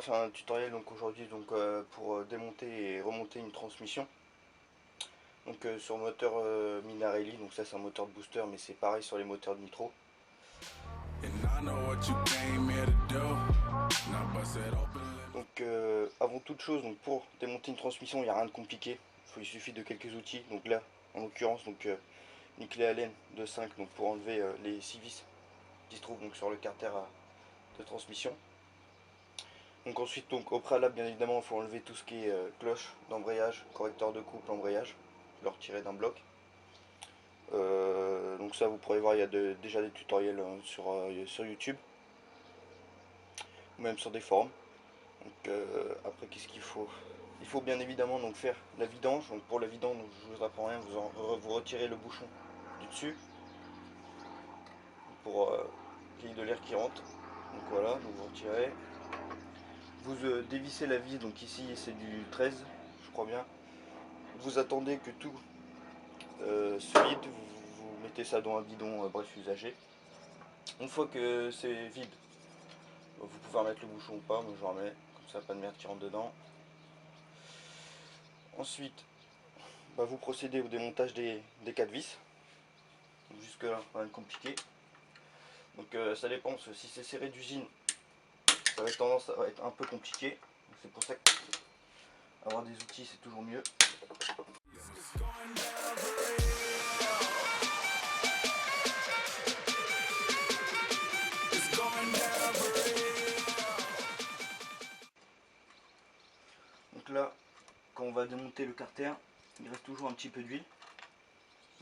va faire un tutoriel donc aujourd'hui pour démonter et remonter une transmission. Donc sur moteur Minarelli, donc ça c'est un moteur de booster mais c'est pareil sur les moteurs de nitro. Donc avant toute chose, donc pour démonter une transmission, il n'y a rien de compliqué. Il suffit de quelques outils. Donc là, en l'occurrence, une clé Allen de 5 donc pour enlever les 6 vis qui se trouvent donc sur le carter de transmission. Donc ensuite, donc au préalable, bien évidemment, il faut enlever tout ce qui est cloche d'embrayage, correcteur de couple, embrayage, le retirer d'un bloc. Donc ça, vous pourrez voir, il y a déjà des tutoriels sur YouTube, ou même sur des forums. Donc après, qu'est-ce qu'il faut? Il faut bien évidemment donc faire la vidange. Donc pour la vidange, donc, je vous apprends rien, vous retirez le bouchon du dessus pour qu'il y ait de l'air qui rentre. Donc voilà, donc vous retirez. Vous dévissez la vis, donc ici c'est du 13, je crois bien. Vous attendez que tout se vide, vous mettez ça dans un bidon, bref, usagé. Une fois que c'est vide, vous pouvez remettre le bouchon ou pas, moi je remets, comme ça pas de merde qui rentre dedans. Ensuite, vous procédez au démontage des 4 vis. Jusque là, rien de compliqué. Donc ça dépend, si c'est serré d'usine, ça va être tendance à être un peu compliqué. C'est pour ça que avoir des outils c'est toujours mieux. Donc là, quand on va démonter le carter, il reste toujours un petit peu d'huile.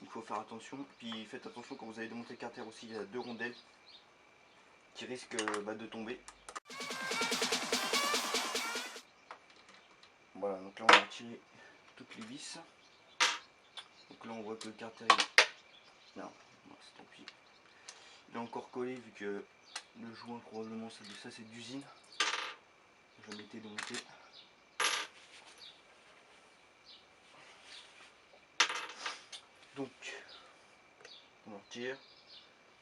Il faut faire attention. Puis faites attention quand vous allez démonter le carter aussi, il y a 2 rondelles qui risquent de tomber. Voilà, donc là on va retirer toutes les vis. Donc là on voit que le carter est... Non, c'est tant pis. Il est encore collé vu que le joint probablement ça c'est d'usine. Je vais mettre démonté. Donc on retire.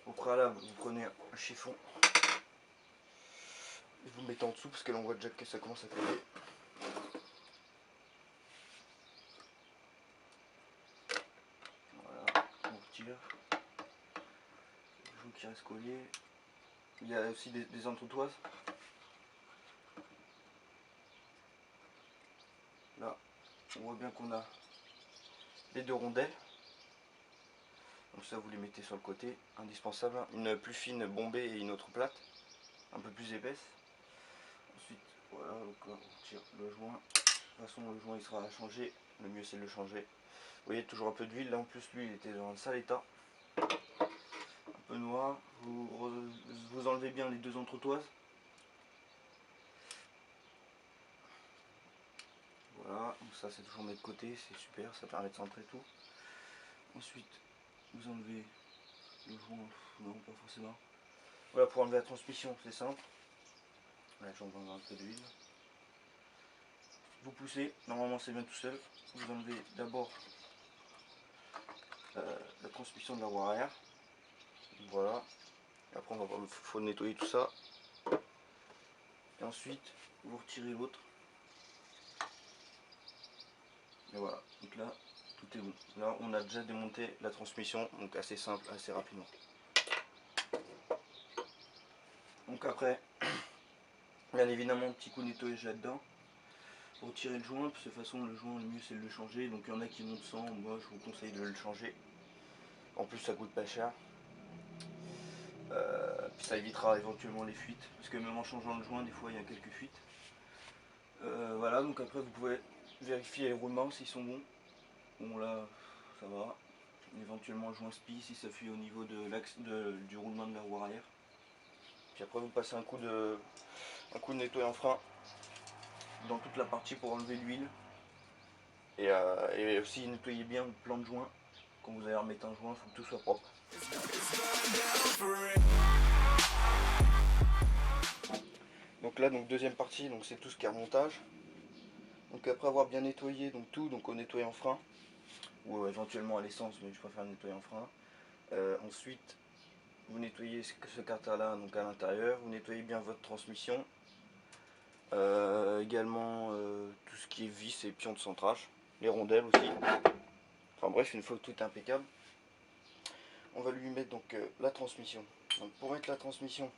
Au préalable vous prenez un chiffon et vous le mettez en dessous parce que là on voit déjà que ça commence à coller. Voilà, on retire. Le joint qui reste collé. Il y a aussi des entretoises. Là, on voit bien qu'on a les 2 rondelles. Donc ça, vous les mettez sur le côté, indispensable. Une plus fine bombée et une autre plate, un peu plus épaisse. Ensuite, voilà, donc là, on tire le joint. De toute façon, le joint il sera à changer. Le mieux c'est de le changer. Vous voyez, toujours un peu d'huile. Là en plus, lui, il était dans un sale état. Un peu noir. Vous enlevez bien les 2 entretoises. Voilà, donc ça c'est toujours mis de côté, c'est super, ça permet de centrer tout. Ensuite, vous enlevez le joint, non pas forcément. Voilà, pour enlever la transmission, c'est simple. Là, j'en prends un peu d'huile. Vous poussez, normalement c'est bien tout seul. Vous enlevez d'abord la transmission de la roue arrière. Voilà. Et après, il faut nettoyer tout ça. Et ensuite, vous retirez l'autre. Et voilà. Donc là, tout est bon. Là, on a déjà démonté la transmission, donc assez simple, assez rapidement. Donc après, bien évidemment, un petit coup de nettoyage là-dedans. Pour retirer le joint, parce que de toute façon, le joint, le mieux c'est de le changer. Donc il y en a qui montent sans, moi je vous conseille de le changer. En plus, ça coûte pas cher. Puis ça évitera éventuellement les fuites, parce que même en changeant le joint, des fois il y a quelques fuites. Voilà, donc après vous pouvez vérifier les roulements s'ils sont bons. Bon là, ça va. Éventuellement le joint spi si ça fuit au niveau de l'axe du roulement de la roue arrière. Puis après vous passez un coup de nettoyant frein dans toute la partie pour enlever l'huile. Et aussi nettoyer bien le plan de joint. Quand vous allez remettre un joint, il faut que tout soit propre. Donc là, deuxième partie, donc c'est tout ce qui est remontage. Donc après avoir bien nettoyé tout, donc au nettoyant frein, ou éventuellement à l'essence, mais je préfère nettoyer en frein. Ensuite, vous nettoyez ce carter là, donc à l'intérieur, vous nettoyez bien votre transmission. Également tout ce qui est vis et pions de centrage, les rondelles aussi. Enfin bref, une fois que tout est impeccable, on va lui mettre donc la transmission. Donc pour mettre la transmission,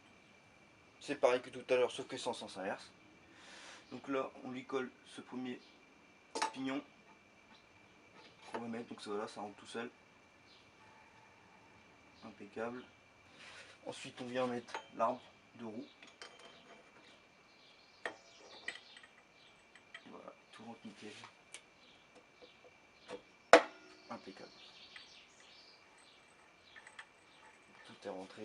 c'est pareil que tout à l'heure, sauf que c'est en sens inverse. Donc là, on lui colle ce premier pignon qu'on va mettre, donc voilà, ça rentre tout seul. Impeccable. Ensuite, on vient mettre l'arbre de roue. Voilà, tout rentre nickel. Impeccable. Tout est rentré.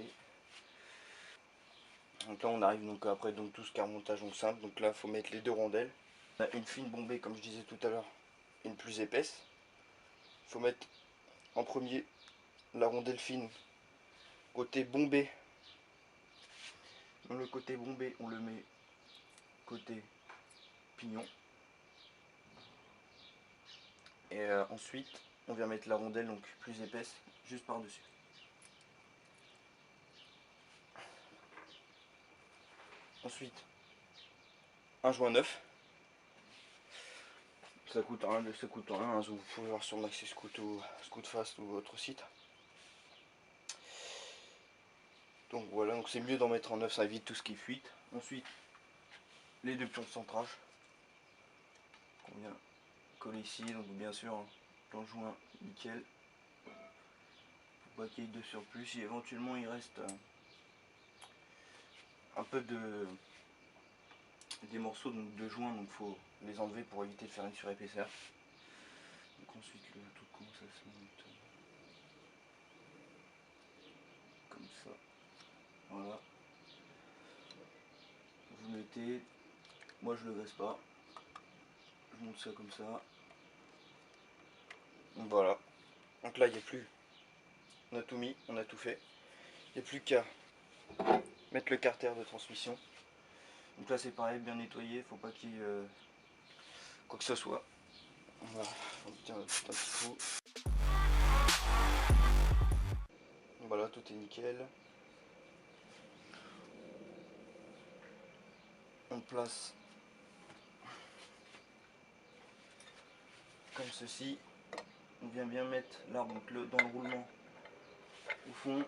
Donc là on arrive donc après donc tout ce qui est remontage donc simple. Donc là il faut mettre les deux rondelles. On a une fine bombée comme je disais tout à l'heure, une plus épaisse. Il faut mettre en premier la rondelle fine côté bombé. Donc le côté bombé on le met côté pignon. Et ensuite on vient mettre la rondelle donc plus épaisse juste par dessus. Ensuite un joint neuf. Ça coûte rien, hein, vous pouvez voir sur Maxi Scoot ou Scootfast ou votre site. Donc voilà, donc c'est mieux d'en mettre en neuf, ça évite tout ce qui fuite. Ensuite, les deux pions de centrage qu'on vient coller ici, donc bien sûr, hein, plan joint nickel. Faut pas qu'il y ait de surplus, si éventuellement il reste un peu des morceaux de joint, donc faut les enlever pour éviter de faire une surépaisseur. Donc ensuite le tout commence à se monter comme ça. Voilà. Vous mettez, moi je le graisse pas, je monte ça comme ça. Donc voilà. Donc là il n'y a plus, on a tout mis, on a tout fait. Il n'y a plus qu'à mettre le carter de transmission. Donc là c'est pareil, bien nettoyé, faut pas qu'il y ait quoi que ce soit. Voilà, on tient un petit coup. Voilà, tout est nickel. On place comme ceci. On vient bien mettre l'arbre dans le roulement au fond.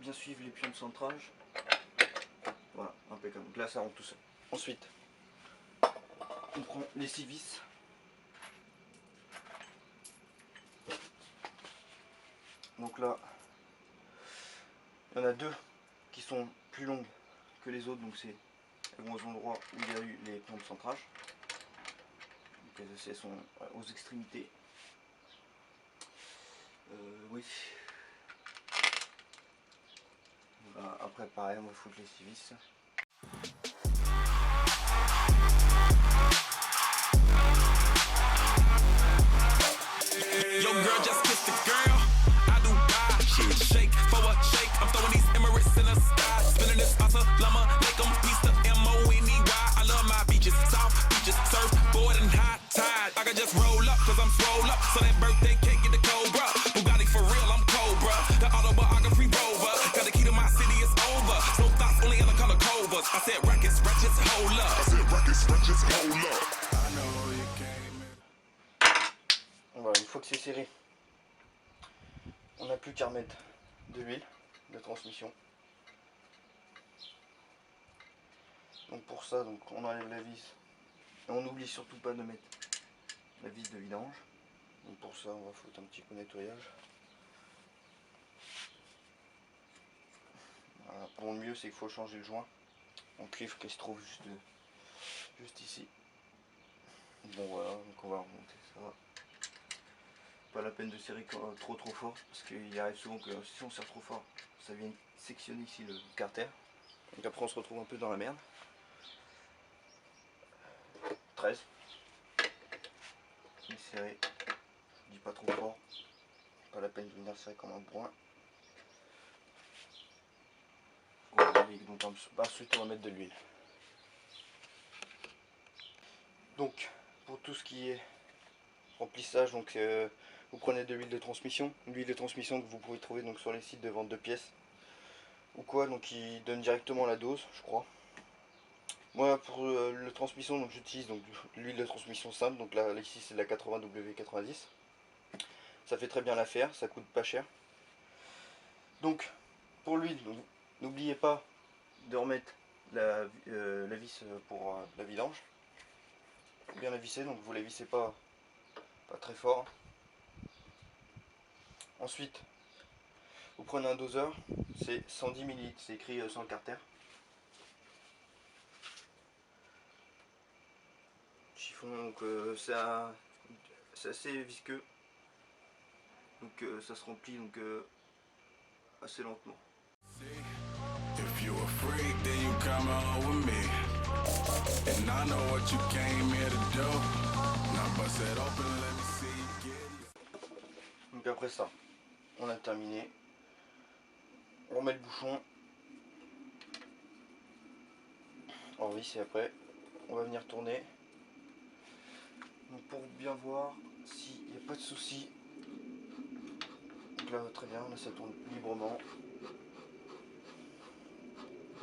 Bien suivre les pions de centrage. Voilà, impeccable. Donc là ça rentre tout seul. Ensuite, on prend les 6 vis. Donc là, il y en a deux qui sont plus longues que les autres, donc c'est aux endroits où il y a eu les pions de centrage. Donc elles sont aux extrémités. Oui. Voilà, après pareil, on va foutre les 6 vis. Yo, girl, just kiss the girl. I do die. Shit, shake for a shake. I'm throwing these Emirates in the sky. Spinning this pasta, llama, make them piece the M-O-N-E-Y. I love my beaches, soft beaches, surfboard and high tide. I can just roll up, cause I'm swole up. So that birthday cake get the Cobra. Bugatti for real, I'm Cobra. The autobiography rover. Got the key to my city, it's over. So thoughts only in the color covers. I said rackets, ratchets, hold up. I said rackets, ratchets, hold up. I know you came in. Voilà, une fois que c'est serré, on n'a plus qu'à remettre de l'huile de transmission. Donc pour ça, donc on enlève la vis. Et on n'oublie surtout pas de mettre la vis de vidange. Donc pour ça, on va foutre un petit coup de nettoyage. Voilà, pour le mieux, c'est qu'il faut changer le joint en cuivre qui se trouve juste ici. Bon voilà, donc on va remonter ça. Pas la peine de serrer trop fort, parce qu'il arrive souvent que si on serre trop fort, ça vient sectionner ici le carter. Donc après on se retrouve un peu dans la merde. 13. Il est serré. Je dis pas trop fort. Pas la peine de venir serrer comme un bourrin. Donc ensuite on va mettre de l'huile. Donc pour tout ce qui est remplissage, donc vous prenez de l'huile de transmission, que vous pouvez trouver donc sur les sites de vente de pièces ou quoi, donc ils donnent directement la dose, je crois. Moi pour la transmission, donc j'utilise donc l'huile de transmission simple, donc là ici c'est de la 80W90. Ça fait très bien l'affaire, ça coûte pas cher. Donc pour l'huile, n'oubliez pas de remettre la vis pour la vidange. Bien la visser, donc vous la vissez pas très fort. Ensuite, vous prenez un doseur, c'est 110 ml, c'est écrit sur le carter. Chiffon, donc c'est assez visqueux, donc ça se remplit donc assez lentement. If you a freak, then you come on with me. And I know what you came here to do. Now bust it open, let me see you get it. Donc après ça, on a terminé. On remet le bouchon. On revisser après. On va venir tourner. Donc pour bien voir s'il n'y a pas de souci. Donc là très bien, là ça tourne librement.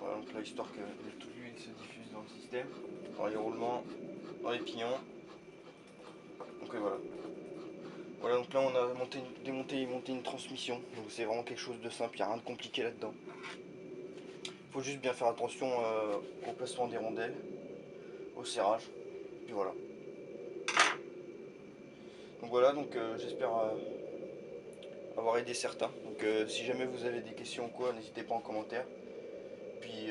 Voilà, donc là histoire que toute l'huile se diffuse dans le système, dans les roulements, dans les pignons. Donc voilà. Voilà, donc là on a démonté et monté une transmission. Donc c'est vraiment quelque chose de simple, il n'y a rien de compliqué là-dedans. Il faut juste bien faire attention au placement des rondelles, au serrage. Puis voilà. Donc voilà, donc j'espère avoir aidé certains. Donc si jamais vous avez des questions ou quoi, n'hésitez pas en commentaire. Puis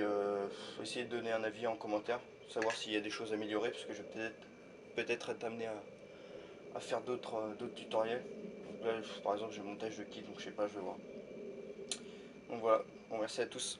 essayez de donner un avis en commentaire, savoir s'il y a des choses à améliorer, parce que je vais peut-être être amené à faire d'autres tutoriels. Donc là, par exemple, j'ai le montage de kit, donc je sais pas, je vais voir. Donc voilà, bon, merci à tous.